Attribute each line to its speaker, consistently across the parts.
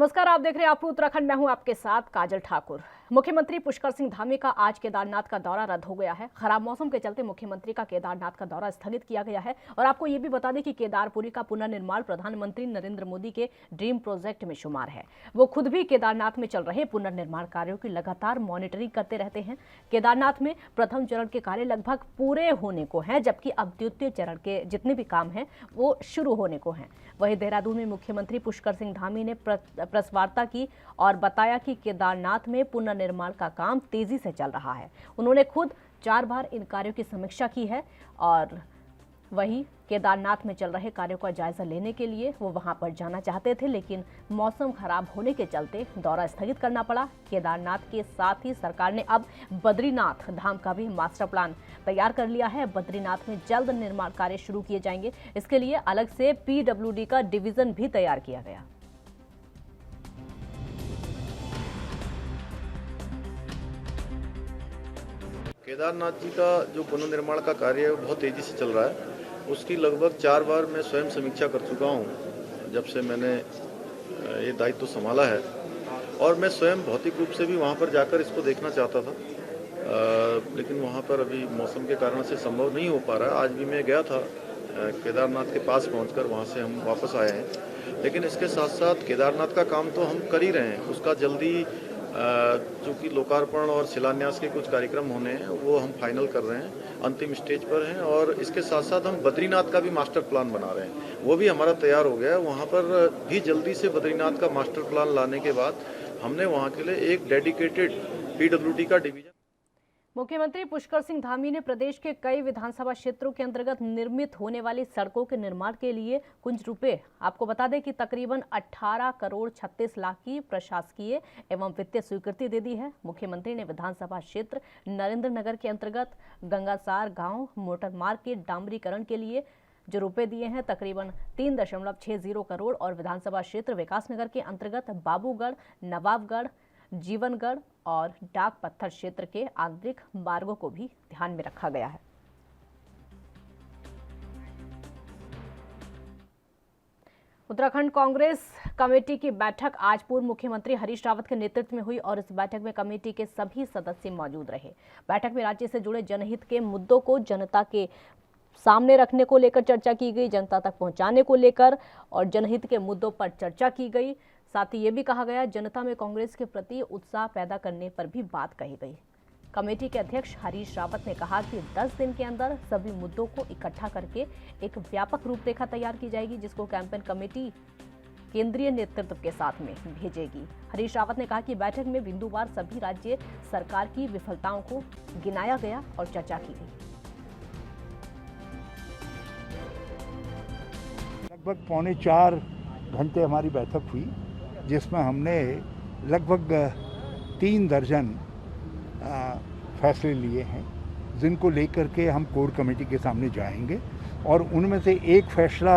Speaker 1: नमस्कार, आप देख रहे हैं आपू उत्तराखंड। मैं हूं आपके साथ काजल ठाकुर। मुख्यमंत्री पुष्कर सिंह धामी का आज केदारनाथ का दौरा रद्द हो गया है। खराब मौसम के चलते मुख्यमंत्री का केदारनाथ का दौरा स्थगित किया गया है। और आपको ये भी बता दें कि केदारपुरी का पुनर्निर्माण प्रधानमंत्री नरेंद्र मोदी के ड्रीम प्रोजेक्ट में शुमार है। वो खुद भी केदारनाथ में चल रहे पुनर्निर्माण कार्यों की लगातार मॉनिटरिंग करते रहते हैं। केदारनाथ में प्रथम चरण के कार्य लगभग पूरे होने को हैं, जबकि अब द्वितीय चरण के जितने भी काम हैं वो शुरू होने को हैं। वहीं देहरादून में मुख्यमंत्री पुष्कर सिंह धामी ने प्रेस वार्ता की और बताया कि केदारनाथ में पुनर्निर्माण का काम तेजी से चल रहा है। उन्होंने खुद 4 बार इन कार्यों की समीक्षा की है और वहीं केदारनाथ में चल रहे कार्यों का जायजा लेने के लिए वो वहां पर जाना चाहते थे, लेकिन मौसम खराब होने के चलते दौरा स्थगित करना पड़ा। केदारनाथ के साथ ही सरकार ने अब बद्रीनाथ धाम का भी मास्टर प्लान तैयार कर लिया है। बद्रीनाथ में जल्द निर्माण कार्य शुरू किए जाएंगे। इसके लिए अलग से PWD का डिवीजन भी तैयार किया गया।
Speaker 2: केदारनाथ जी का जो पुनर्निर्माण का कार्य है बहुत तेज़ी से चल रहा है। उसकी लगभग 4 बार मैं स्वयं समीक्षा कर चुका हूँ जब से मैंने ये दायित्व संभाला है, और मैं स्वयं भौतिक रूप से भी वहाँ पर जाकर इसको देखना चाहता था, लेकिन वहाँ पर अभी मौसम के कारण से संभव नहीं हो पा रहा है। आज भी मैं गया था केदारनाथ के पास पहुँचकर, वहाँ से हम वापस आए हैं। लेकिन इसके साथ साथ केदारनाथ का काम तो हम कर ही रहे हैं, उसका जल्दी चूँकि लोकार्पण और शिलान्यास के कुछ कार्यक्रम होने हैं वो हम फाइनल कर रहे हैं, अंतिम स्टेज पर हैं। और इसके साथ साथ हम बद्रीनाथ का भी मास्टर प्लान बना रहे हैं, वो भी हमारा तैयार हो गया है। वहाँ पर भी जल्दी से बद्रीनाथ का मास्टर प्लान लाने के बाद हमने वहाँ के लिए एक डेडिकेटेड PWD का डिवीजन।
Speaker 1: मुख्यमंत्री पुष्कर सिंह धामी ने प्रदेश के कई विधानसभा क्षेत्रों के अंतर्गत निर्मित होने वाली सड़कों के निर्माण के लिए कुछ रुपए, आपको बता दें कि तकरीबन 18 करोड़ 36 लाख की प्रशासकीय एवं वित्तीय स्वीकृति दे दी है। मुख्यमंत्री ने विधानसभा क्षेत्र नरेंद्र नगर के अंतर्गत गंगासार गांव मोटर मार्ग के डामरीकरण के लिए जो रुपए दिए हैं तकरीबन 3.60 करोड़, और विधानसभा क्षेत्र विकासनगर के अंतर्गत बाबूगढ़, नवाबगढ़, जीवनगढ़ और डाक पत्थर क्षेत्र के आंतरिक मार्गों को भी ध्यान में रखा गया है। उत्तराखंड कांग्रेस कमेटी की बैठक आज पूर्व मुख्यमंत्री हरीश रावत के नेतृत्व में हुई और इस बैठक में कमेटी के सभी सदस्य मौजूद रहे। बैठक में राज्य से जुड़े जनहित के मुद्दों को जनता के सामने रखने को लेकर चर्चा की गई, जनता तक पहुंचाने को लेकर और जनहित के मुद्दों पर चर्चा की गई। साथ ही ये भी कहा गया जनता में कांग्रेस के प्रति उत्साह पैदा करने पर भी बात कही गई। कमेटी के अध्यक्ष हरीश रावत ने कहा कि 10 दिन के अंदर सभी मुद्दों को इकट्ठा करके एक व्यापक रूपरेखा तैयार की जाएगी, जिसको कैंपेन कमेटी केंद्रीय नेतृत्व के साथ में भेजेगी। हरीश रावत ने कहा कि बैठक में बिंदुवार सभी राज्य सरकार की विफलताओं को गिनाया गया और चर्चा की गई।
Speaker 3: लगभग 3.25 घंटे हमारी बैठक हुई, जिसमें हमने लगभग 3 दर्जन फैसले लिए हैं, जिनको लेकर के हम कोर कमेटी के सामने जाएंगे। और उनमें से एक फैसला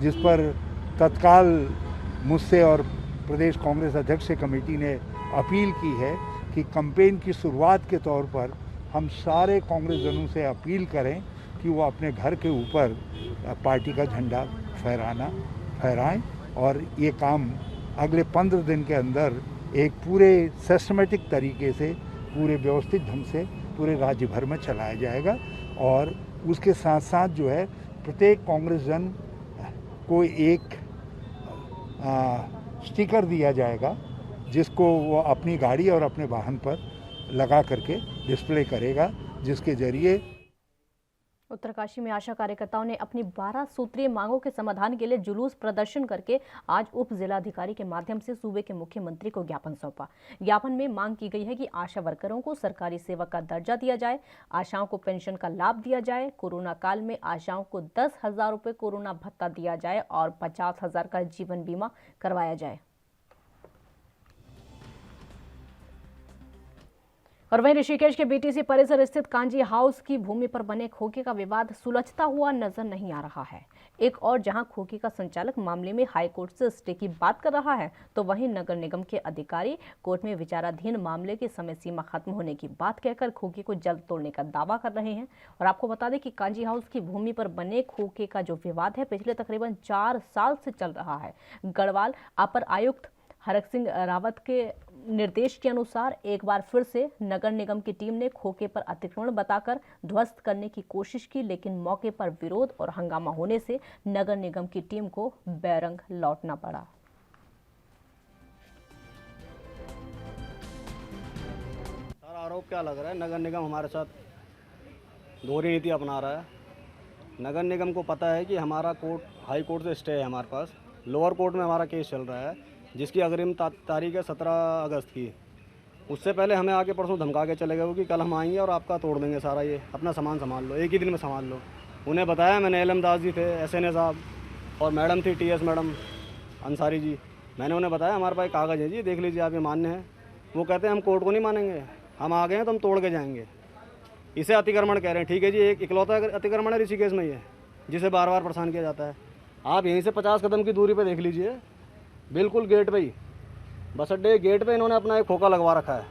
Speaker 3: जिस पर तत्काल मुझसे और प्रदेश कांग्रेस अध्यक्ष कमेटी ने अपील की है कि कैंपेन की शुरुआत के तौर पर हम सारे कांग्रेस जनों से अपील करें कि वो अपने घर के ऊपर पार्टी का झंडा फहराएं, और ये काम अगले 15 दिन के अंदर एक पूरे सिस्टमेटिक तरीके से, पूरे व्यवस्थित ढंग से पूरे राज्य भर में चलाया जाएगा। और उसके साथ साथ जो है प्रत्येक कांग्रेस जन को एक स्टिकर दिया जाएगा, जिसको वो अपनी गाड़ी और अपने वाहन पर लगा करके डिस्प्ले करेगा, जिसके जरिए
Speaker 1: उत्तरकाशी में आशा कार्यकर्ताओं ने अपनी 12 सूत्रीय मांगों के समाधान के लिए जुलूस प्रदर्शन करके आज उप जिलाधिकारी के माध्यम से सूबे के मुख्यमंत्री को ज्ञापन सौंपा। ज्ञापन में मांग की गई है कि आशा वर्करों को सरकारी सेवक का दर्जा दिया जाए, आशाओं को पेंशन का लाभ दिया जाए, कोरोना काल में आशाओं को 10,000 रुपये कोरोना भत्ता दिया जाए और 50,000 का जीवन बीमा करवाया जाए। और वहीं ऋषिकेश के BTC परिसर स्थित कांजी हाउस की भूमि पर बने खोखे का विवाद सुलझता हुआ नजर नहीं आ रहा है। एक और जहां खोखे का संचालक मामले में हाईकोर्ट से स्टे की बात कर रहा है, तो वहीं नगर निगम के अधिकारी कोर्ट में विचाराधीन मामले की समय सीमा खत्म होने की बात कहकर खोखे को जल्द तोड़ने का दावा कर रहे हैं। और आपको बता दें कि कांजी हाउस की भूमि पर बने खोखे का जो विवाद है पिछले तकरीबन 4 साल से चल रहा है। गढ़वाल अपर आयुक्त हरक सिंह रावत के निर्देश के अनुसार एक बार फिर से नगर निगम की टीम ने खोखे पर अतिक्रमण बताकर ध्वस्त करने की कोशिश की, लेकिन मौके पर विरोध और हंगामा होने से नगर निगम की टीम को बैरंग लौटना पड़ा।
Speaker 4: सारा आरोप क्या लग रहा है, नगर निगम हमारे साथ दोहरी नीति अपना रहा है। नगर निगम को पता है कि हमारा कोर्ट, हाई कोर्ट से स्टे है हमारे पास, लोअर कोर्ट में हमारा केस चल रहा है जिसकी अग्रिम तारीख है 17 अगस्त की। उससे पहले हमें आके परसों धमका के चले गए कि कल हम आएंगे और आपका तोड़ देंगे सारा, ये अपना सामान संभाल लो, एक ही दिन में संभाल लो। उन्हें बताया मैंने, एलएम दास जी थे, SNA साहब और मैडम थी TS मैडम अंसारी जी, मैंने उन्हें बताया हमारे पास कागज़ है जी, देख लीजिए आप, ये मान्य है। वो कहते हैं हम कोर्ट को नहीं मानेंगे, हम आ गए हैं तो हम तोड़ के जाएंगे। इसे अतिक्रमण कह रहे हैं। ठीक है जी, एक इकलौता अतिक्रमण है ऋषिकेश में, ये जिसे बार बार परेशान किया जाता है। आप यहीं से 50 कदम की दूरी पे देख लीजिए, बिल्कुल गेट पे ही, बस अड्डे गेट पे इन्होंने अपना एक खोखा लगवा रखा है।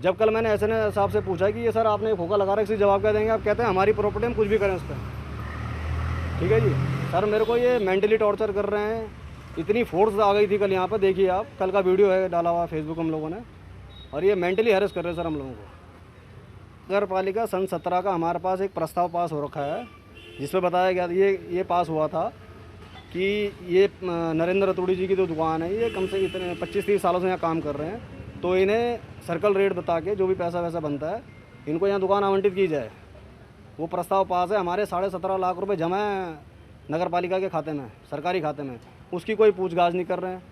Speaker 4: जब कल मैंने SNA साहब से पूछा कि ये सर आपने खोखा लगा रखा है, इससे जवाब क्या देंगे? आप कहते हैं हमारी प्रॉपर्टी, हम कुछ भी करें उस पर। ठीक है जी सर, मेरे को ये मेंटली टॉर्चर कर रहे हैं। इतनी फोर्स आ गई थी कल यहाँ पर, देखिए आप, कल का वीडियो है डाला हुआ फेसबुक हम लोगों ने, और ये मेंटली हैरेस कर रहे हैं सर हम लोगों को। नगर पालिका सन 17 का हमारे पास एक प्रस्ताव पास हो रखा है जिसमें बताया गया, ये पास हुआ था कि ये नरेंद्र रतूड़ी जी की जो दुकान है, ये कम से इतने 25-30 सालों से यहाँ काम कर रहे हैं, तो इन्हें सर्कल रेट बता के जो भी पैसा वैसा बनता है इनको यहाँ दुकान आवंटित की जाए। वो प्रस्ताव पास है। हमारे 17.5 लाख रुपए जमा है नगर पालिका के खाते में, सरकारी खाते में, उसकी कोई पूछताछ नहीं कर रहे हैं।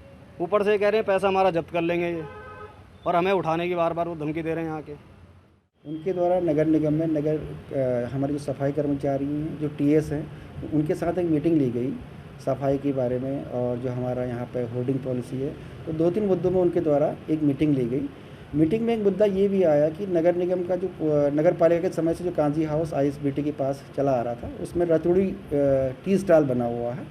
Speaker 4: ऊपर से कह रहे हैं पैसा हमारा जब्त कर लेंगे ये, और हमें उठाने की बार बार वो धमकी दे रहे हैं यहाँ के।
Speaker 5: उनके द्वारा नगर निगम में हमारे जो सफाई कर्मचारी हैं, जो TS हैं, उनके साथ एक मीटिंग ली गई सफाई के बारे में, और जो हमारा यहाँ पे होर्डिंग पॉलिसी है, तो 2-3 मुद्दों में उनके द्वारा एक मीटिंग ली गई। मीटिंग में एक मुद्दा ये भी आया कि नगर निगम का जो नगर पालिका के समय से जो कांजी हाउस ISBT के पास चला आ रहा था, उसमें रतूड़ी टी स्टॉल बना हुआ है।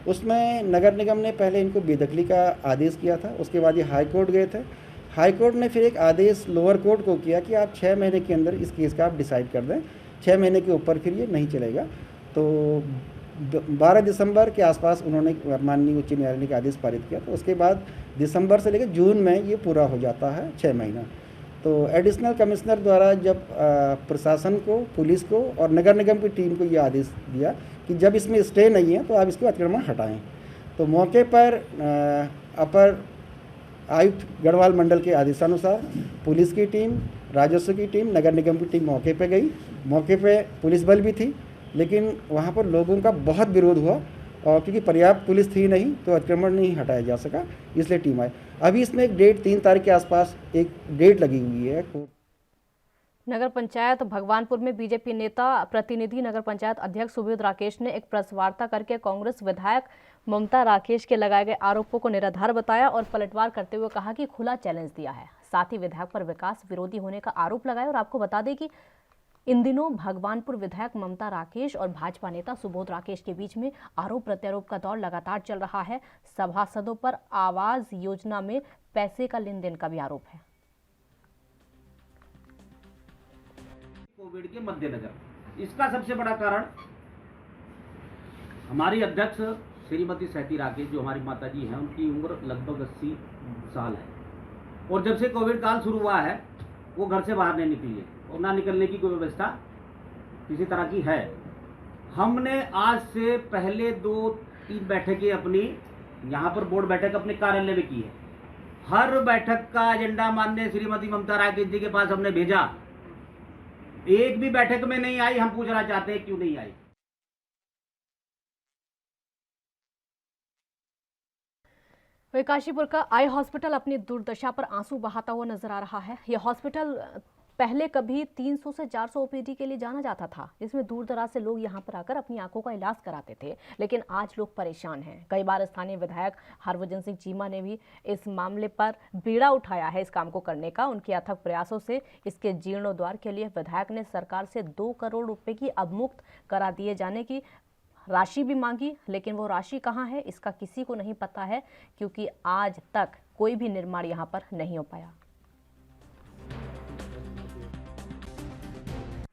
Speaker 5: उसमें नगर निगम ने पहले इनको बेदखली का आदेश किया था, उसके बाद ये हाई कोर्ट गए थे। हाई कोर्ट ने फिर एक आदेश लोअर कोर्ट को किया कि आप 6 महीने के अंदर इस केस का आप डिसाइड कर दें, 6 महीने के ऊपर फिर ये नहीं चलेगा। तो 12 दिसंबर के आसपास उन्होंने माननीय उच्च न्यायालय का आदेश पारित किया। तो उसके बाद दिसंबर से लेकर जून में ये पूरा हो जाता है 6 महीना। तो एडिशनल कमिश्नर द्वारा जब प्रशासन को, पुलिस को और नगर निगम की टीम को ये आदेश दिया कि जब इसमें स्टे नहीं है तो आप इसको अतिक्रमण हटाएं, तो मौके पर अपर आयुक्त गढ़वाल मंडल के आदेशानुसार पुलिस की टीम, राजस्व की टीम, नगर निगम की टीम मौके पे गई। मौके पे पुलिस बल भी थी, लेकिन वहाँ पर लोगों का बहुत विरोध हुआ, और क्योंकि पर्याप्त पुलिस थी नहीं तो अतिक्रमण नहीं हटाया जा सका, इसलिए टीम आई। अभी इसमें एक डेट 3 तारीख के आसपास एक डेट लगी हुई है।
Speaker 1: नगर पंचायत भगवानपुर में बीजेपी नेता प्रतिनिधि नगर पंचायत अध्यक्ष सुबोध राकेश ने एक प्रेस वार्ता करके कांग्रेस विधायक ममता राकेश के लगाए गए आरोपों को निराधार बताया और पलटवार करते हुए कहा कि खुला चैलेंज दिया है। साथ ही विधायक पर विकास विरोधी होने का आरोप लगाया। और आपको बता दें कि इन दिनों भगवानपुर विधायक ममता राकेश और भाजपा नेता सुबोध राकेश के बीच में आरोप प्रत्यारोप का दौर लगातार चल रहा है। सभासदों पर आवास योजना में पैसे का लेन देन का भी आरोप है।
Speaker 6: कोविड के मद्देनजर इसका सबसे बड़ा कारण हमारी अध्यक्ष श्रीमती सहती राकेश, जो हमारी माता जी हैं, उनकी उम्र लगभग 80 साल है, और जब से कोविड काल शुरू हुआ है वो घर से बाहर नहीं निकली है, और ना निकलने की कोई व्यवस्था किसी तरह की है। हमने आज से पहले 2-3 बैठकें अपनी यहाँ पर बोर्ड बैठक अपने कार्यालय में की है। हर बैठक का एजेंडा माननीय श्रीमती ममता राकेश जी के पास हमने भेजा, एक भी बैठक में नहीं आई। हम पूछना चाहते हैं क्यों नहीं आई।
Speaker 1: वही काशीपुर का आई हॉस्पिटल अपनी दुर्दशा पर आंसू बहाता हुआ नजर आ रहा है। यह हॉस्पिटल पहले कभी 300 से 400 OPD के लिए जाना जाता था, जिसमें दूर दराज से लोग यहां पर आकर अपनी आंखों का इलाज कराते थे, लेकिन आज लोग परेशान हैं। कई बार स्थानीय विधायक हरभजन सिंह चीमा ने भी इस मामले पर बीड़ा उठाया है इस काम को करने का। उनके अथक प्रयासों से इसके जीर्णोद्धार के लिए विधायक ने सरकार से 2 करोड़ रुपए की अवमुक्त करा दिए जाने की राशि भी मांगी, लेकिन वो राशि कहाँ है इसका किसी को नहीं पता है, क्योंकि आज तक कोई भी निर्माण यहाँ पर नहीं हो पाया।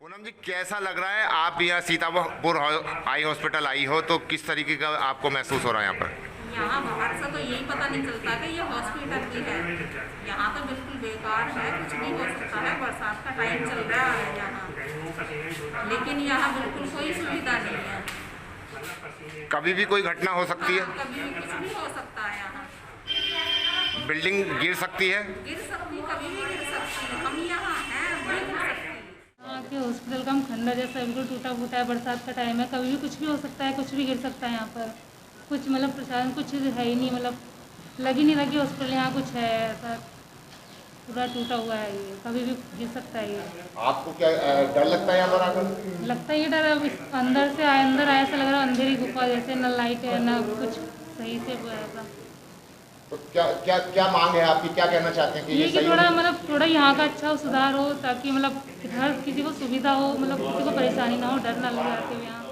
Speaker 7: पूनम जी, कैसा लग रहा है? आप यहाँ सीतापुर आई हॉस्पिटल आई हो तो किस तरीके का आपको महसूस हो रहा है यहाँ पर? यहाँ बाहर से तो यही पता नहीं चलता कि ये हॉस्पिटल भी है। यहाँ तो बिल्कुल बेकार है, कुछ भी हो सकता है। बरसात का टाइम चल रहा है यहाँ, लेकिन यहाँ बिल्कुल कोई सुविधा नहीं है।
Speaker 8: कभी भी कोई घटना हो सकती है,
Speaker 7: कभी भी कुछ भी हो सकता है। यहाँ
Speaker 8: बिल्डिंग गिर सकती है,
Speaker 7: गिर सकती, कभी भी गिर सकती है। हम यहाँ हैं, भी गिर सकती है।
Speaker 9: यहाँ के हॉस्पिटल का खंडर जैसा बिल्कुल टूटा फूटा है। बरसात का टाइम है, कभी भी कुछ भी हो सकता है, कुछ भी गिर सकता है। यहाँ पर कुछ मतलब प्रशासन कुछ है ही नहीं, मतलब लग ही नहीं रहा कि हॉस्पिटल यहाँ कुछ है। ऐसा पूरा टूटा हुआ है, ये कभी भी गिर सकता है। ये
Speaker 8: आपको क्या डर लगता है यहाँ पर आकर?
Speaker 9: लगता है ये डर। अब अंदर से आए, अंदर आया ऐसा लग रहा है अंधेरी गुफा जैसे, ना लाइट है ना कुछ सही से ऐसा।
Speaker 8: तो क्या मांग है आपकी, क्या कहना चाहते हैं कि
Speaker 9: ये
Speaker 8: ये सही
Speaker 9: थोड़ा मतलब थोड़ा यहाँ का अच्छा सुधार हो, ताकि मतलब हर किसी को सुविधा हो, मतलब किसी को परेशानी ना हो, डर ना लगे आते हुए यहाँ।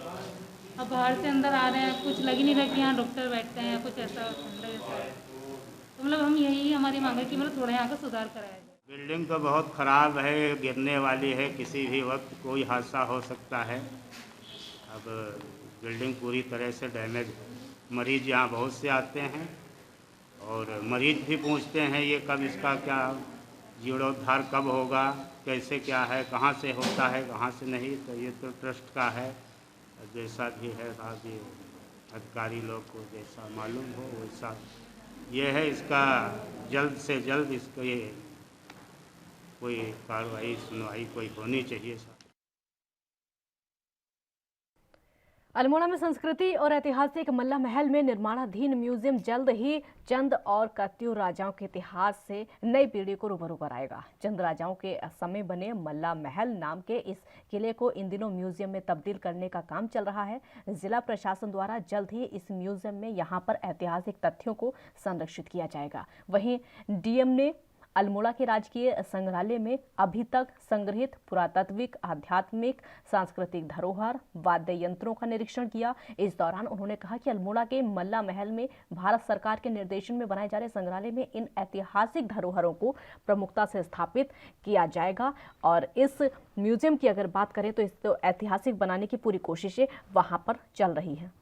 Speaker 9: अब बाहर से अंदर आ रहे हैं, कुछ लग ही नहीं रहा कि यहाँ डॉक्टर बैठते हैं या कुछ ऐसा ठंडा जैसा है। तो मतलब हम यही हमारी मांग है कि मतलब थोड़ा यहाँ का सुधार कराया जाए।
Speaker 10: बिल्डिंग तो बहुत ख़राब है, गिरने वाली है, किसी भी वक्त कोई हादसा हो सकता है। अब बिल्डिंग पूरी तरह से डैमेज है। मरीज़ यहाँ बहुत से आते हैं और मरीज़ भी पूछते हैं ये कब इसका क्या जीर्णोद्धार कब होगा, कैसे क्या है, कहाँ से होता है कहाँ से नहीं। तो ये तो ट्रस्ट का है, जैसा भी है साहब, ये अधिकारी लोग को जैसा मालूम हो वैसा ये है। इसका जल्द से जल्द इसको ये कोई कार्रवाई सुनवाई कोई होनी चाहिए साहब।
Speaker 1: अल्मोड़ा में संस्कृति और ऐतिहासिक मल्ला महल में निर्माणाधीन म्यूजियम जल्द ही चंद और कत्यूर राजाओं के इतिहास से नई पीढ़ी को रूबरू कराएगा। चंद राजाओं के समय बने मल्ला महल नाम के इस किले को इन दिनों म्यूजियम में तब्दील करने का काम चल रहा है। जिला प्रशासन द्वारा जल्द ही इस म्यूजियम में यहां पर ऐतिहासिक तथ्यों को संरक्षित किया जाएगा। वहीं डीएम ने अल्मोड़ा के राजकीय संग्रहालय में अभी तक संग्रहित पुरातात्विक, आध्यात्मिक, सांस्कृतिक धरोहर, वाद्य यंत्रों का निरीक्षण किया। इस दौरान उन्होंने कहा कि अल्मोड़ा के मल्ला महल में भारत सरकार के निर्देशन में बनाए जा रहे संग्रहालय में इन ऐतिहासिक धरोहरों को प्रमुखता से स्थापित किया जाएगा। और इस म्यूजियम की अगर बात करें तो इस ऐतिहासिक बनाने की पूरी कोशिशें वहां पर चल रही हैं।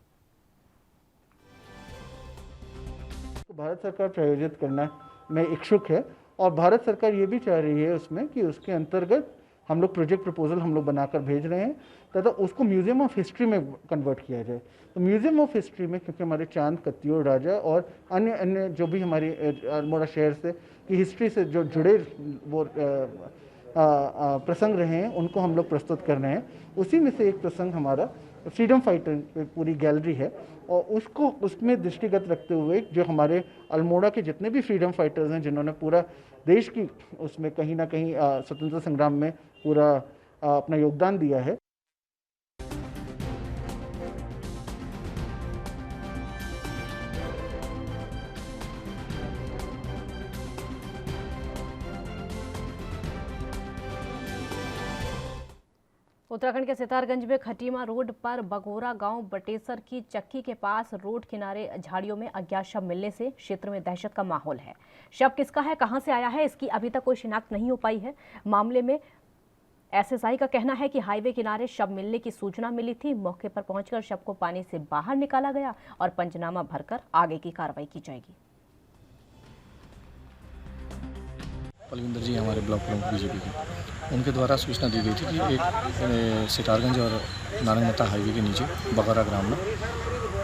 Speaker 5: भारत सरकार प्रायोजित करना में इच्छुक है और भारत सरकार ये भी चाह रही है उसमें कि उसके अंतर्गत हम लोग प्रोजेक्ट प्रपोजल हम लोग बनाकर भेज रहे हैं तथा उसको म्यूजियम ऑफ हिस्ट्री में कन्वर्ट किया जाए। तो म्यूजियम ऑफ हिस्ट्री में क्योंकि हमारे चांद, कत्यूर राजा और अन्य अन्य जो भी हमारी अल्मोड़ा शहर से की हिस्ट्री से जो जुड़े वो प्रसंग रहे हैं उनको हम लोग प्रस्तुत कर रहे हैं। उसी में से एक प्रसंग हमारा फ्रीडम फाइटर पे पूरी गैलरी है और उसको उसमें दृष्टिगत रखते हुए जो हमारे अल्मोड़ा के जितने भी फ्रीडम फाइटर्स हैं जिन्होंने पूरा देश की उसमें कहीं ना कहीं स्वतंत्रता संग्राम में पूरा अपना योगदान दिया है।
Speaker 1: उत्तराखंड के सितारगंज में खटीमा रोड पर बगोरा गांव बटेसर की चक्की के पास रोड किनारे झाड़ियों में अज्ञात शव मिलने से क्षेत्र में दहशत का माहौल है। शव किसका है, कहां से आया है, इसकी अभी तक कोई शिनाख्त नहीं हो पाई है। मामले में एसएसआई का कहना है कि हाईवे किनारे शव मिलने की सूचना मिली थी। मौके पर पहुंचकर शव को पानी से बाहर निकाला गया और पंचनामा भरकर आगे की कार्रवाई की जाएगी।
Speaker 11: पलविंदर जी हमारे ब्लॉक प्रमुख बीजेपी के, उनके द्वारा सूचना दी गई थी कि एक सितारगंज और नारंगमता हाईवे के नीचे बगरा ग्राम में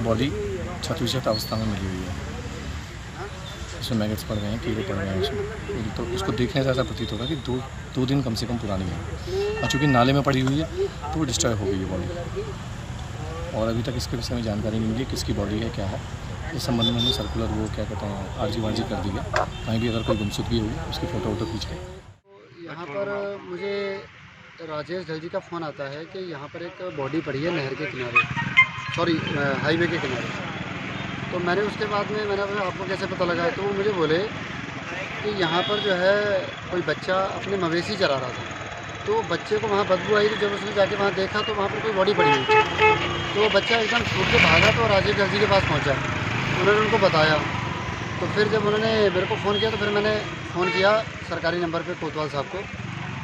Speaker 11: बॉडी क्षतविक्षत अवस्था में मिली हुई है। उसमें मैगेट्स पड़ गए हैं, कीड़े पड़ गए हैं उसमें। तो उसको देखने से ऐसा प्रतीत होगा कि दो दिन कम से कम पुरानी है और चूँकि नाले में पड़ी हुई है तो वो डिस्ट्रॉय हो गई है बॉडी। और अभी तक इसके विषय में जानकारी नहीं मिली किसकी बॉडी है, क्या है। इस संबंध में हमें सर्कुलर वो क्या कहते हैं आरजी कर दी है। कहीं भी अगर कोई गुमशुदगी हुई उसकी फ़ोटो वोटो खींच लें।
Speaker 12: यहाँ पर मुझे राजेश ढल जी का फ़ोन आता है कि यहाँ पर एक बॉडी पड़ी है नहर के किनारे, सॉरी हाईवे के किनारे। तो मैंने उसके बाद में मैंने आपको कैसे पता लगा, तो वो मुझे बोले कि यहाँ पर जो है कोई बच्चा अपने मवेशी चरा रहा था, तो बच्चे को वहाँ बदबू आई। तो जब उसने जाके वहाँ देखा तो वहाँ पर कोई बॉडी पड़ी हुई थी। तो वो बच्चा एकदम छूट के भागा तो राजेश ढल जी के पास पहुँचा, उन्होंने उनको बताया। तो फिर जब उन्होंने मेरे को फ़ोन किया तो फिर मैंने फ़ोन किया सरकारी नंबर पे कोतवाल साहब को।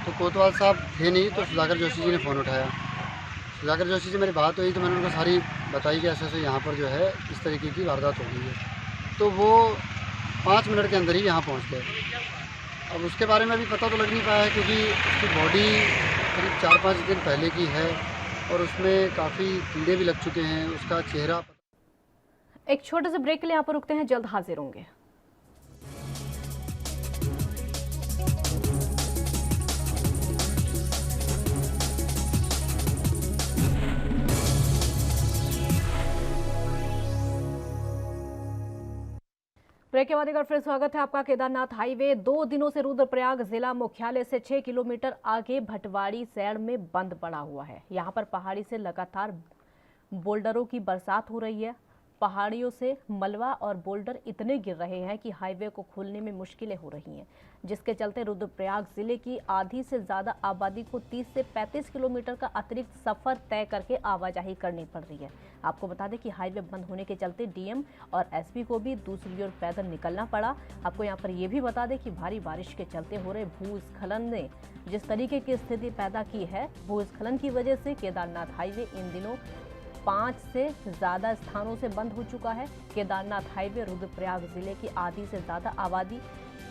Speaker 12: तो कोतवाल साहब थे नहीं, तो सुधाकर जोशी जी ने फ़ोन उठाया। सुधाकर जोशी से मेरी बात हुई तो मैंने उनको सारी बताई कि ऐसे यहाँ पर जो है इस तरीके की वारदात हो गई है। तो वो 5 मिनट के अंदर ही यहाँ पहुँच गए। अब उसके बारे में अभी पता तो लग नहीं पाया है, क्योंकि उसकी बॉडी करीब 4-5 दिन पहले की है और उसमें काफ़ी कीड़े भी लग चुके हैं। उसका चेहरा।
Speaker 1: एक छोटे से ब्रेक के लिए यहाँ पर रुकते हैं, जल्द हाजिर होंगे। ब्रेक के बाद एक बार फिर स्वागत है आपका। केदारनाथ हाईवे 2 दिनों से रुद्रप्रयाग जिला मुख्यालय से 6 किलोमीटर आगे भटवाड़ी सैड़ में बंद पड़ा हुआ है। यहां पर पहाड़ी से लगातार बोल्डरों की बरसात हो रही है। पहाड़ियों से मलबा और बोल्डर इतने गिर रहे हैं कि हाईवे को खोलने में मुश्किलें हो रही हैं, जिसके चलते रुद्रप्रयाग जिले की आधी से ज़्यादा आबादी को 30 से 35 किलोमीटर का अतिरिक्त सफ़र तय करके आवाजाही करनी पड़ रही है। आपको बता दें कि हाईवे बंद होने के चलते डीएम और एसपी को भी दूसरी ओर पैदल निकलना पड़ा। आपको यहाँ पर यह भी बता दें कि भारी बारिश के चलते हो रहे भूस्खलन ने जिस तरीके की स्थिति पैदा की है, भूस्खलन की वजह से केदारनाथ हाईवे इन दिनों 5 से ज़्यादा स्थानों से बंद हो चुका है। केदारनाथ हाईवे रुद्रप्रयाग जिले की आधी से ज़्यादा आबादी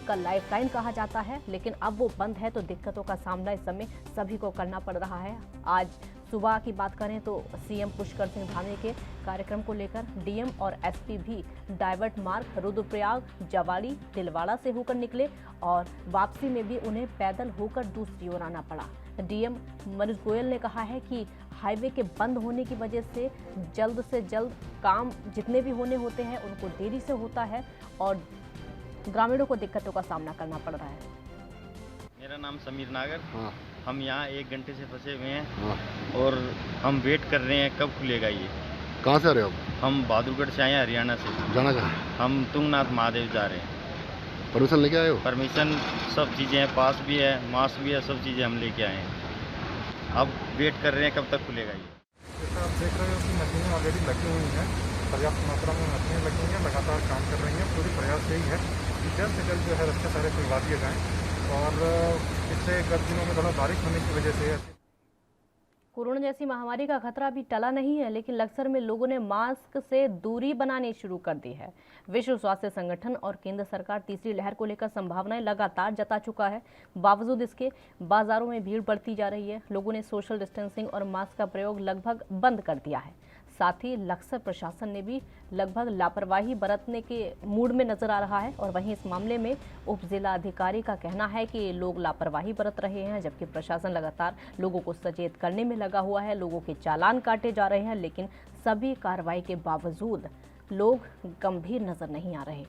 Speaker 1: का लाइफलाइन कहा जाता है, लेकिन अब वो बंद है तो दिक्कतों का सामना इस समय सभी को करना पड़ रहा है। आज सुबह की बात करें तो सीएम पुष्कर सिंह धामी के कार्यक्रम को लेकर डीएम और एसपी भी डाइवर्ट मार्ग रुद्रप्रयाग, जवाड़ी, तिलवाड़ा से होकर निकले और वापसी में भी उन्हें पैदल होकर दूसरी ओर आना पड़ा। डीएम मनोज गोयल ने कहा है कि हाईवे के बंद होने की वजह से जल्द काम जितने भी होने होते हैं उनको देरी से होता है और ग्रामीणों को दिक्कतों का सामना करना पड़ रहा है।
Speaker 13: मेरा नाम समीर नागर। हम यहाँ 1 घंटे से फंसे हुए हैं और हम वेट कर रहे हैं कब खुलेगा ये।
Speaker 14: कहाँ से आ रहे हो आप?
Speaker 13: हम बहादुरगढ़ से आए हैं, हरियाणा से।
Speaker 14: जाना कहाँ?
Speaker 13: हम तुंगनाथ महादेव जा रहे हैं।
Speaker 14: परमिशन लेके आए हो?
Speaker 13: परमिशन सब चीज़ें हैं, पास भी है, मास्क भी है, सब चीज़ें हम लेके आए हैं। अब वेट कर रहे हैं कब तक खुलेगा ये।
Speaker 15: जैसा आप देख रहे हो कि मशीनें ऑलरेडी लगी हुई हैं, पर्याप्त मात्रा में मशीनें लगी हैं, लगातार काम कर रही हैं। पूरी प्रयास यही है कि जल्द से जल्द जो है रास्ते सारे खुलवा दिए जाएँ और पिछले 10 दिनों में थोड़ा बारिश होने की वजह से
Speaker 1: कोरोना जैसी महामारी का खतरा अभी टला नहीं है, लेकिन लक्सर में लोगों ने मास्क से दूरी बनानी शुरू कर दी है। विश्व स्वास्थ्य संगठन और केंद्र सरकार तीसरी लहर को लेकर संभावनाएं लगातार जता चुका है। बावजूद इसके बाजारों में भीड़ बढ़ती जा रही है। लोगों ने सोशल डिस्टेंसिंग और मास्क का प्रयोग लगभग बंद कर दिया है। साथ ही लक्सर प्रशासन ने भी लगभग लापरवाही बरतने के मूड में नजर आ रहा है और वहीं इस मामले में उप जिला अधिकारी का कहना है कि लोग लापरवाही बरत रहे हैं, जबकि प्रशासन लगातार लोगों को सचेत करने में लगा हुआ है। लोगों के चालान काटे जा रहे हैं, लेकिन सभी कार्रवाई के बावजूद लोग गंभीर नजर नहीं आ रहे।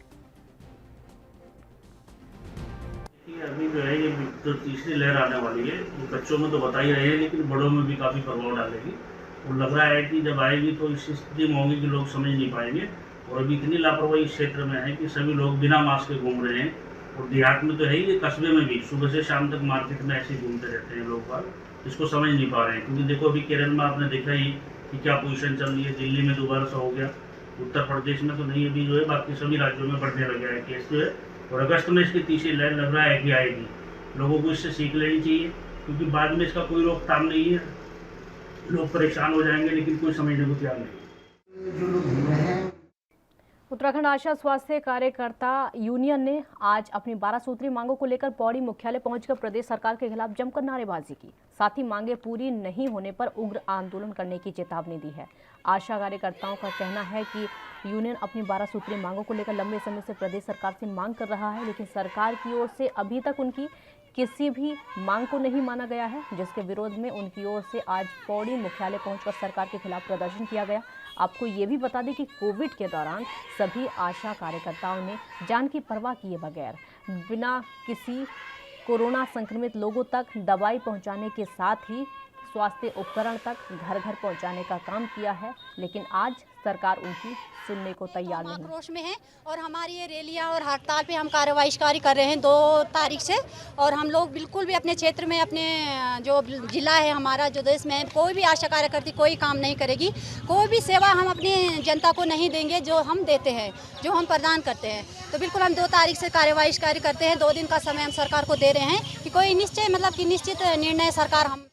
Speaker 16: अभी जो है ये तो तीसरी लहर आने वाली है, बच्चों में तो बता ही रहे हैं, लेकिन बड़ों में भी काफ़ी प्रभाव डालेगी। और लग रहा है कि जब आएगी तो इस स्थिति में होंगी कि लोग समझ नहीं पाएंगे। और अभी इतनी लापरवाही इस क्षेत्र में है कि सभी लोग बिना मास्क के घूम रहे हैं। और देहात में तो है ही, कस्बे में भी सुबह से शाम तक मार्केट में ऐसे घूमते रहते हैं लोग बाग, इसको समझ नहीं पा रहे हैं। क्योंकि देखो अभी केरल में आपने देखा ही कि क्या पोजीशन चल रही है, दिल्ली में दोबारा सा हो गया, उत्तर प्रदेश में तो नहीं अभी जो है, बाकी सभी राज्यों में बढ़ने लग गया है केस जो है। और अगस्त में इसकी तीसरी लहर लग रहा है कि आएगी। लोगों को इससे सीख लेनी चाहिए, क्योंकि बाद में इसका कोई रोकथाम नहीं है। लोग परेशान हो जाएंगे, लेकिन कोई समझने को तैयार नहीं।
Speaker 1: उत्तराखंड आशा स्वास्थ्य कार्यकर्ता यूनियन ने आज अपनी 12 सूत्री मांगों को लेकर पौड़ी मुख्यालय पहुंचकर प्रदेश सरकार के खिलाफ जमकर नारेबाजी की। साथ ही मांगे पूरी नहीं होने पर उग्र आंदोलन करने की चेतावनी दी है। आशा कार्यकर्ताओं का कहना है कि यूनियन अपनी 12 सूत्री मांगों को लेकर लंबे समय से प्रदेश सरकार से मांग कर रहा है, लेकिन सरकार की ओर से अभी तक उनकी किसी भी मांग को नहीं माना गया है, जिसके विरोध में उनकी ओर से आज पौड़ी मुख्यालय पहुंचकर सरकार के खिलाफ प्रदर्शन किया गया। आपको ये भी बता दें कि कोविड के दौरान सभी आशा कार्यकर्ताओं ने जान की परवाह किए बगैर बिना किसी कोरोना संक्रमित लोगों तक दवाई पहुंचाने के साथ ही स्वास्थ्य उपकरण तक घर घर पहुंचाने का काम किया है, लेकिन आज सरकार उनकी सुनने को तैयार नहीं।
Speaker 17: आक्रोश में है और हमारी ये रैलियां और हड़ताल पे हम कार्रवाई कर रहे हैं 2 तारीख से। और हम लोग बिल्कुल भी अपने क्षेत्र में, अपने जो जिला है हमारा, जो देश में कोई भी आशा कार्यकर्ती कोई काम नहीं करेगी, कोई भी सेवा हम अपनी जनता को नहीं देंगे जो हम देते हैं, जो हम प्रदान करते हैं। तो बिल्कुल हम 2 तारीख से कार्रवाई करते हैं। 2 दिन का समय हम सरकार को दे रहे हैं कि कोई निश्चित निर्णय सरकार हम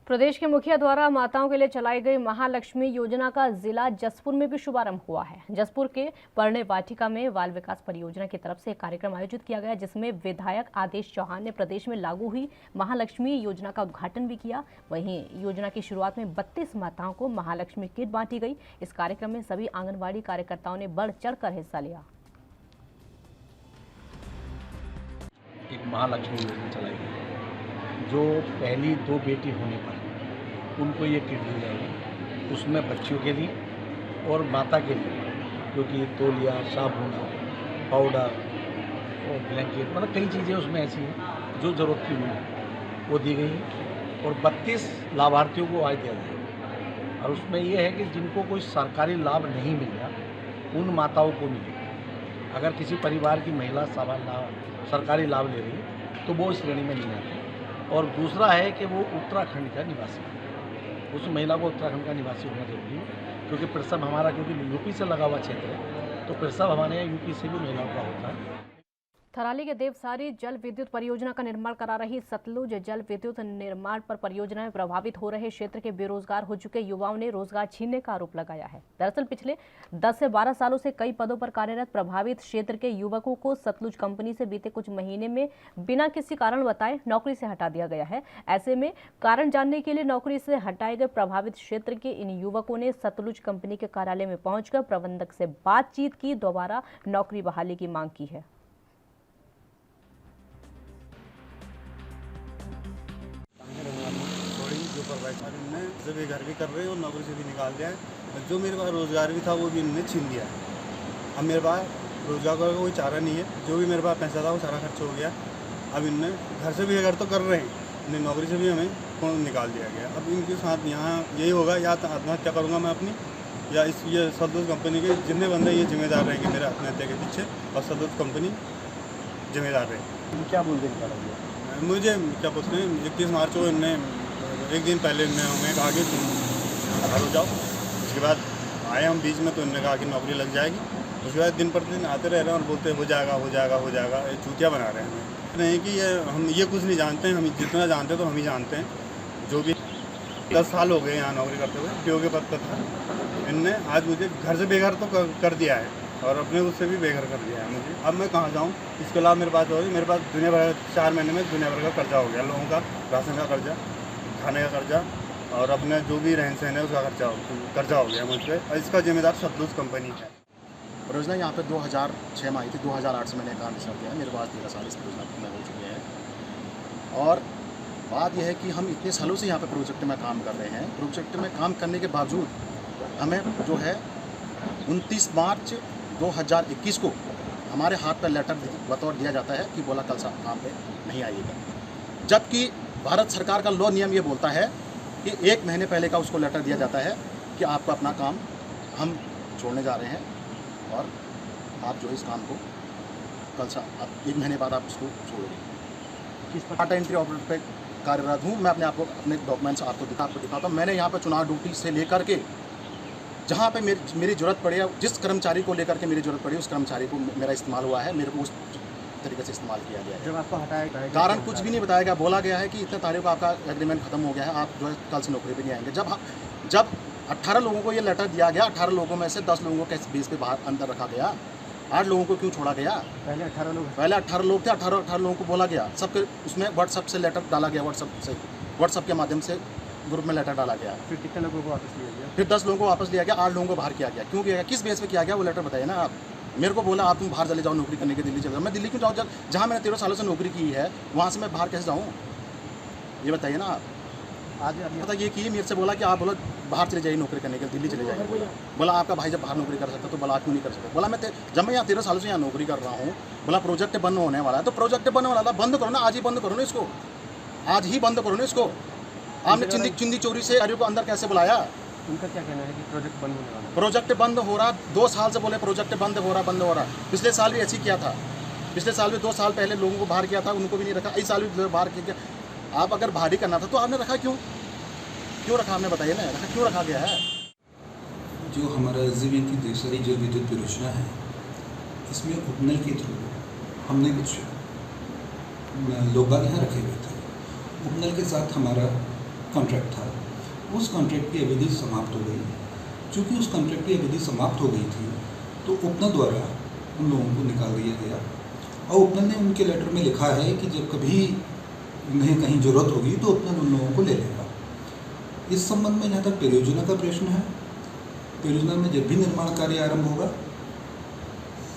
Speaker 1: प्रदेश के मुखिया द्वारा माताओं के लिए चलाई गई महालक्ष्मी योजना का जिला जसपुर में भी शुभारंभ हुआ है। जसपुर के पढ़ने वाटिका में बाल विकास परियोजना की तरफ से एक कार्यक्रम आयोजित किया गया, जिसमें विधायक आदेश चौहान ने प्रदेश में लागू हुई महालक्ष्मी योजना का उद्घाटन भी किया। वहीं योजना की शुरुआत में 32 माताओं को महालक्ष्मी किट बांटी गई। इस कार्यक्रम में सभी आंगनबाड़ी कार्यकर्ताओं ने बढ़ चढ़कर हिस्सा लिया।
Speaker 18: एक महालक्ष्मी योजना चलाई गई, जो पहली 2 बेटी होने पर उनको ये किट दी जाएगी। उसमें बच्चियों के लिए और माता के लिए, क्योंकि तौलिया, साबुन, पाउडर और ब्लैंकेट, मतलब कई चीज़ें उसमें ऐसी हैं जो ज़रूरत की हुई वो दी गई और 32 लाभार्थियों को आज दिया जाएगा। और उसमें ये है कि जिनको कोई सरकारी लाभ नहीं मिल रहा उन माताओं को मिले। अगर किसी परिवार की महिला सरकारी लाभ ले रही है तो वो इस श्रेणी में नहीं आती। और दूसरा है कि वो उत्तराखंड का निवासी है, उस महिला को उत्तराखंड का निवासी होना जरूरी है, क्योंकि प्रसव हमारा क्योंकि यूपी से लगा हुआ क्षेत्र है, तो प्रसव हमारे यहाँ यूपी से भी महिलाओं का होता है।
Speaker 1: थराली के देवसारी जल विद्युत परियोजना का निर्माण करा रही सतलुज जल विद्युत निर्माण पर परियोजना में प्रभावित हो रहे क्षेत्र के बेरोजगार हो चुके युवाओं ने रोजगार छीनने का आरोप लगाया है। दरअसल पिछले 10 से 12 सालों से कई पदों पर कार्यरत प्रभावित क्षेत्र के युवकों को सतलुज कंपनी से बीते कुछ महीने में बिना किसी कारण बताए नौकरी से हटा दिया गया है। ऐसे में कारण जानने के लिए नौकरी से हटाए गए प्रभावित क्षेत्र के इन युवकों ने सतलुज कंपनी के कार्यालय में पहुंचकर प्रबंधक से बातचीत की, दोबारा नौकरी बहाली की मांग की है।
Speaker 4: इनने से बेघर भी कर रहे हैं और नौकरी से भी निकाल दिया है। जो मेरे पास रोज़गार भी था वो भी इन्होंने छीन दिया है। अब मेरे पास रोज़गार का कोई चारा नहीं है, जो भी मेरे पास पैसा था वो सारा खर्च हो गया। अब इनने घर से बेघर तो कर रहे हैं, इन्हें नौकरी से भी हमें निकाल दिया गया। अब इनके साथ यहाँ यही होगा, या तो आत्महत्या करूँगा मैं अपनी, या ये सतलुज कंपनी के जितने बंदे ये जिम्मेदार रहेंगे मेरे आत्महत्या के पीछे, और सतलुज कंपनी जिम्मेदार रहेगी।
Speaker 18: क्या बोलते हैं
Speaker 4: मुझे क्या पूछते हैं, 31 मार्च को इनने एक दिन पहले इन्होंने हमें कहा कि तुम घर हो जाओ। उसके बाद आए हम बीच में, तो इन्होंने कहा कि नौकरी लग जाएगी। उसके बाद दिन प्रतिदिन आते रह रहे हैं और बोलते हैं हो जाएगा हो जाएगा हो जाएगा। ये चूतिया बना रहे हैं हमें। नहीं कि हम ये कुछ नहीं जानते हैं, हम जितना जानते हैं तो हम ही जानते हैं। जो भी 10 साल हो गए यहाँ नौकरी करते हुए, पीओ के पद पर था। इनने आज मुझे घर से बेघर तो कर दिया है और अपने उससे भी बेघर कर दिया है मुझे। अब मैं कहाँ जाऊँ? इसके अलावा मेरे पास मेरे पास दुनिया भर 4 महीने में दुनिया भर का कर्जा हो गया। लोगों का राशन का कर्जा, खाने का कर्जा और अपने जो भी रहन सहन है उसका कर्जा हो गया मुझ पर। और इसका जिम्मेदार सतलुज कंपनी है।
Speaker 14: परियोजना यहाँ पे 2006 में आई थी, 2008 से मैंने काम स्टार्ट किया है। मेरे पास 13 साल इस परियोजना में हो चुके हैं। और बात यह है कि हम इतने सालों से यहाँ पे प्रोजेक्ट में काम कर रहे हैं। प्रोजेक्ट में काम करने के बावजूद हमें जो है 29 मार्च 2021 को हमारे हाथ पर लेटर बतौर दिया जाता है कि बोला कल काम पे नहीं आइएगा, जबकि भारत सरकार का लॉ नियम ये बोलता है कि 1 महीने पहले का उसको लेटर दिया जाता है कि आपको अपना काम हम छोड़ने जा रहे हैं और आप जो इस काम को कल से 1 महीने बाद आप इसको छोड़ोगे। डाटा एंट्री ऑपरेटर पे कार्यरत हूँ मैं। अपने डॉक्यूमेंट्स आपको दिखाता हूँ। मैंने यहाँ पर चुनाव ड्यूटी से लेकर के जहाँ पे मेरी ज़रूरत पड़ी है, जिस कर्मचारी को लेकर के मेरी ज़रूरत पड़ी उस कर्मचारी को मेरा इस्तेमाल हुआ है, मेरे को उस तरीके से इस्तेमाल किया गया है।
Speaker 18: जब आपको हटाया
Speaker 14: कारण कुछ भी नहीं बताया गया। बोला गया है कि इतने तारीख को आपका एग्रीमेंट खत्म हो गया है, आप जो है कल से नौकरी पे नहीं आएंगे। जब 18 लोगों को ये लेटर दिया गया, 18 लोगों में से 10 लोगों को कैसे बेस पे बाहर अंदर रखा गया, 8 लोगों को क्यों छोड़ा गया? पहले 18 लोग थे। 18 लोगों को बोला गया, सबके उसमें व्हाट्सअप से लेटर डाला गया, व्हाट्सअप के माध्यम से ग्रुप में लेटर डाला गया।
Speaker 18: फिर कितने लोगों को वापस लिया गया?
Speaker 14: फिर 10 लोगों को वापस लिया गया, 8 लोगों को बाहर किया गया। क्यों किया गया? किस बेस पे किया गया वो लेटर बताइए ना आप। मेरे को बोला आप तुम बाहर चले जाओ नौकरी करने के, दिल्ली चले जाओ। मैं दिल्ली क्यों जाऊँ? जहाँ मैंने 13 सालों से नौकरी की है वहाँ से मैं बाहर कैसे जाऊँ? ये बताइए ना आप। आज पता ये कि मेरे से बोला कि आप बोलो बाहर चले जाइए नौकरी करने के, दिल्ली चले जाइए। बोला आपका भाई जब बाहर नौकरी कर सकता तो बोला आप क्यों नहीं कर सकते? बोला मैं जब मैं यहाँ 13 सालों से यहाँ नौकरी कर रहा हूँ, बोला प्रोजेक्ट बंद होने वाला है तो प्रोजेक्ट बंद वाला बंद करो ना, आज ही बंद करो ना इसको, आज ही बंद करो ना इसको। आपने चिंदी चोरी से कार्यों को अंदर कैसे बुलाया?
Speaker 18: उनका क्या कहना है कि प्रोजेक्ट बंद होने वाला है?
Speaker 14: प्रोजेक्ट बंद हो रहा, 2 साल से बोले प्रोजेक्ट बंद हो रहा। पिछले साल भी ऐसे ही किया था। पिछले साल भी 2 साल पहले लोगों को बाहर किया था, उनको भी नहीं रखा। इस साल भी बाहर किया। आप अगर बाहर ही करना था तो आपने रखा क्यों रखा? आपने बताइए ना, क्यों रखा गया है?
Speaker 19: जो हमारा जीवंती देवसारी जल विद्युत परियोजना है, इसमें उपनल के थ्रू हमने कुछ लोग यहाँ रखे हुए थे। उपनल के साथ हमारा कॉन्ट्रैक्ट था, उस कॉन्ट्रैक्ट की अवधि समाप्त हो गई। चूँकि उस कॉन्ट्रैक्ट की अवधि समाप्त हो गई थी तो उपना द्वारा उन लोगों को निकाल दिया गया और उपना ने उनके लेटर में लिखा है कि जब कभी उन्हें कहीं ज़रूरत होगी तो उपना उन लोगों को ले लेगा। इस संबंध में जहाँ तक परियोजना का प्रश्न है, परियोजना में जब भी निर्माण कार्य आरंभ होगा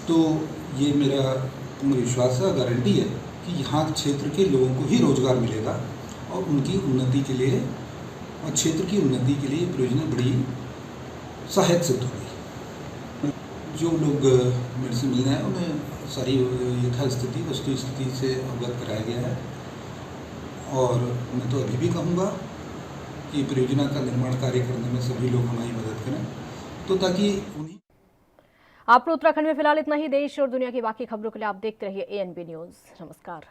Speaker 19: तो ये मेरा पूर्ण विश्वास है, गारंटी है कि यहाँ क्षेत्र के लोगों को ही रोजगार मिलेगा और उनकी उन्नति के लिए और क्षेत्र की उन्नति के लिए परियोजना बड़ी सहायक सिद्ध होगी। जो लोग मेरे से मिलने हैं उन्हें सारी यथास्थिति वस्तु स्थिति से अवगत कराया गया है और मैं तो अभी भी कहूँगा कि परियोजना का निर्माण कार्य करने में सभी लोग हमारी मदद करें तो ताकि उन्हीं।
Speaker 1: आपको उत्तराखंड में फिलहाल इतना ही। देश और दुनिया की बाकी खबरों के लिए आप देखते रहिए ANB न्यूज़। नमस्कार।